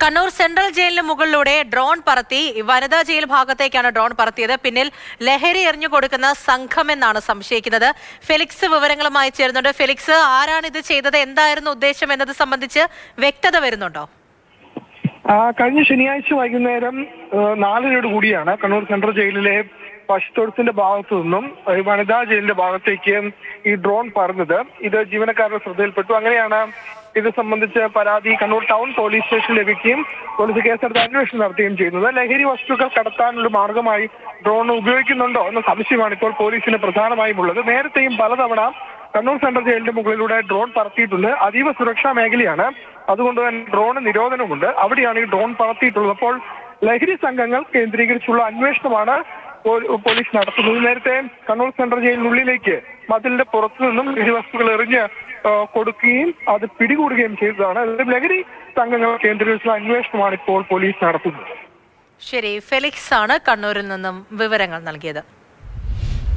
Kannur central ജയിലിന് മുകളിലൂടെ drone പറത്തി വനിതാ ജയിൽ ഭാഗത്തേക്കാണ് ഡ്രോൺ പറത്തിയത്. പിന്നിൽ ലഹരി എറിഞ്ഞു കൊടുക്കുന്ന സംഘമെന്നാണ് സംശയിക്കുന്നത്. ഫെലിക്സ് വിവരങ്ങളുമായി ചേരുന്നുണ്ട്. ഫെലിക്സ്, ആരാണ് ഇത് ചെയ്തത്, എന്തായിരുന്നു ഉദ്ദേശം എന്നത് സംബന്ധിച്ച് വ്യക്തത വരുന്നുണ്ടോ? കഴിഞ്ഞ ശനിയാഴ്ച വൈകുന്നേരം 4:00 കൂടിയാണ് കണ്ണൂർ സെൻട്രൽ ജയിലിലെ പശുത്തൊഴുത്തിന്റെ ഭാഗത്തു നിന്നും വനിതാ ജയിലിന്റെ ഭാഗത്തേക്ക് ഈ ഡ്രോൺ പറന്നത്. ഇത് ജീവനക്കാരുടെ ശ്രദ്ധയിൽപ്പെട്ടു. അങ്ങനെയാണ് ഇത് സംബന്ധിച്ച് പരാതി കണ്ണൂർ ടൗൺ പോലീസ് സ്റ്റേഷനിൽ ലഭിക്കുകയും പോലീസ് കേസെടുത്ത് അന്വേഷണം നടത്തുകയും ചെയ്യുന്നത്. ലഹരി വസ്തുക്കൾ കടത്താനുള്ള മാർഗമായി ഡ്രോൺ ഉപയോഗിക്കുന്നുണ്ടോ എന്ന സംശയമാണ് ഇപ്പോൾ പോലീസിന് പ്രധാനമായും ഉള്ളത്. നേരത്തെയും പലതവണ കണ്ണൂർ സെൻട്രൽ ജയിലിന്റെ മുകളിലൂടെ ഡ്രോൺ പറത്തിയിട്ടുണ്ട്. അതീവ സുരക്ഷാ മേഖലയാണ്, അതുകൊണ്ട് തന്നെ ഡ്രോണ് നിരോധനമുണ്ട്. അവിടെയാണ് ഈ ഡ്രോൺ പറത്തിയിട്ടുള്ളത്. അപ്പോൾ ലഹരി സംഘങ്ങൾ കേന്ദ്രീകരിച്ചുള്ള അന്വേഷണമാണ് പോലീസ് നടത്തുന്നത്. നേരത്തെ കണ്ണൂർ സെൻട്രൽ ജയിലിനുള്ളിലേക്ക് മതിലിന്റെ പുറത്തു നിന്നും ലഹരി വസ്തുക്കൾ എറിഞ്ഞ് കൊടുക്കുകയും അത് പിടികൂടുകയും ചെയ്തതാണ്. ലഹരി സംഘങ്ങൾ കേന്ദ്രീകരിച്ചുള്ള അന്വേഷണമാണ് ഇപ്പോൾ പോലീസ് നടത്തുന്നത്. ശരി, ഫെലിക്സ് ആണ് കണ്ണൂരിൽ നിന്നും വിവരങ്ങൾ നൽകിയത്.